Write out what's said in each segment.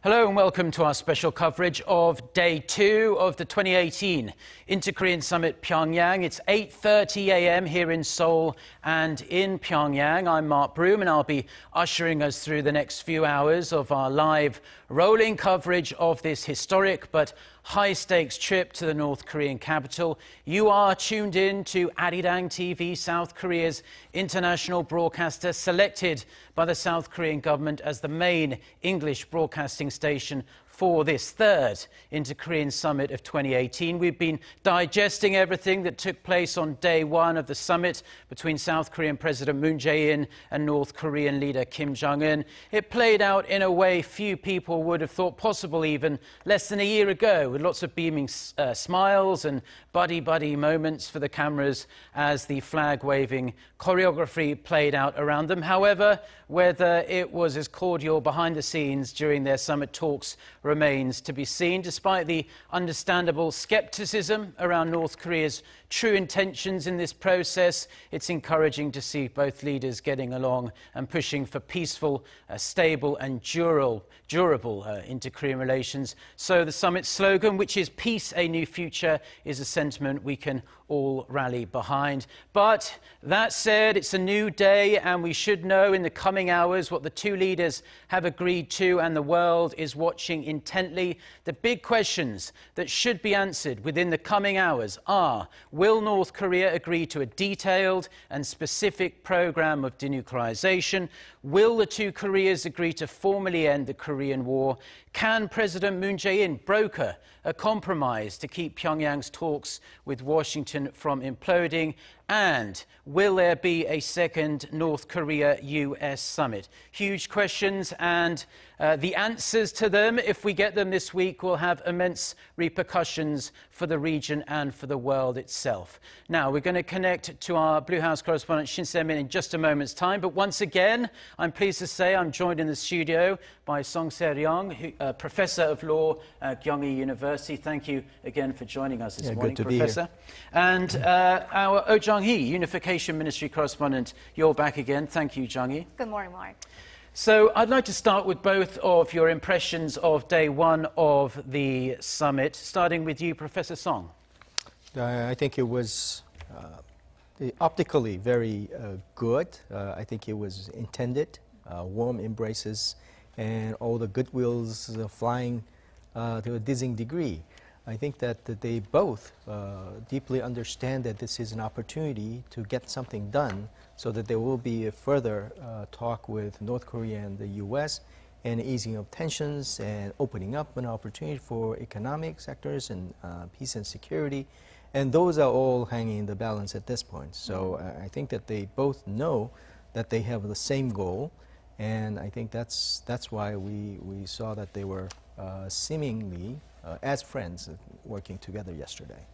Hello and welcome to our special coverage of Day 2 of the 2018 Inter-Korean Summit Pyeongyang. It's 8:30 a.m. here in Seoul and in Pyeongyang. I'm Mark Broom and I'll be ushering us through the next few hours of our live rolling coverage of this historic but high-stakes trip to the North Korean capital. You are tuned in to Arirang TV, South Korea's international broadcaster, selected by the South Korean government as the main English broadcasting station for this third Inter-Korean Summit of 2018. We've been digesting everything that took place on day one of the summit between South Korean President Moon Jae-in and North Korean leader Kim Jong-un. It played out in a way few people would have thought possible even less than a year ago, with lots of beaming smiles and buddy-buddy moments for the cameras as the flag-waving choreography played out around them. However, whether it was as cordial behind the scenes during their summit talks remains to be seen. Despite the understandable skepticism around North Korea's true intentions in this process, it's encouraging to see both leaders getting along and pushing for peaceful, stable and durable inter-Korean relations. So the summit's slogan, which is "Peace, a New Future," is a sentiment we can all rally behind. But that said, it's a new day and we should know in the coming hours what the two leaders have agreed to, and the world is watching intently. The big questions that should be answered within the coming hours are: will North Korea agree to a detailed and specific program of denuclearization? Will the two Koreas agree to formally end the Korean War? Can President Moon Jae-in broker a compromise to keep Pyongyang's talks with Washington from imploding? And will there be a second North Korea-US summit? Huge questions, and the answers to them, if we get them this week, will have immense repercussions for the region and for the world itself. Now, we're going to connect to our Blue House correspondent Shin Se-min in just a moment's time. But once again, I'm pleased to say I'm joined in the studio by Song Se-ryong, Professor of Law at Gyeonggi University. Thank you again for joining us this morning, Professor. And our Oh Jung-hee, Unification Ministry correspondent. You're back again. Thank you, Jung-hee. Good morning, Mark. So I'd like to start with both of your impressions of day one of the summit, starting with you, Professor Song. I think it was optically very good. I think it was intended, warm embraces, and all the goodwills flying to a dizzying degree. I think that they both deeply understand that this is an opportunity to get something done, so that there will be a further talk with North Korea and the U.S. and easing of tensions and opening up an opportunity for economic sectors and peace and security. And those are all hanging in the balance at this point. So I think that they both know that they have the same goal, and I think that's why we saw that they were seemingly as friends working together yesterday.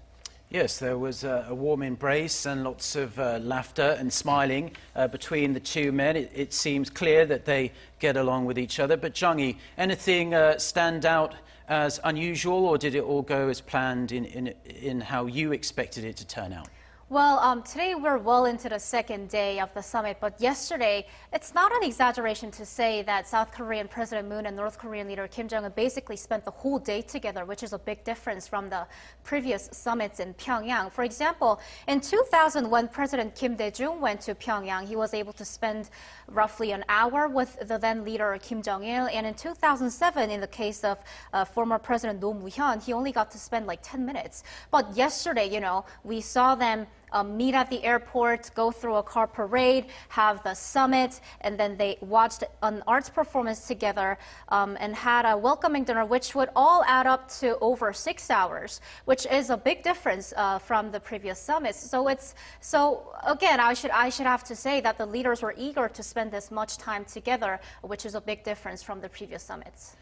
Yes, there was a warm embrace and lots of laughter and smiling between the two men. It seems clear that they get along with each other. But Jung-hee, anything stand out as unusual, or did it all go as planned in how you expected it to turn out? Well, today we're well into the second day of the summit, but yesterday, it's not an exaggeration to say that South Korean President Moon and North Korean leader Kim Jong-un basically spent the whole day together, which is a big difference from the previous summits in Pyongyang. For example, in 2000, when President Kim Dae-jung went to Pyongyang, he was able to spend roughly an hour with the then leader Kim Jong-il, and in 2007, in the case of former President Roh Moo-hyun, he only got to spend like 10 minutes. But yesterday, you know, we saw them meet at the airport, go through a car parade, have the summit, and then they watched an arts performance together and had a welcoming dinner, which would all add up to over 6 hours, which is a big difference from the previous summits. So again, I should have to say that the leaders were eager to spend this much time together, which is a big difference from the previous summits.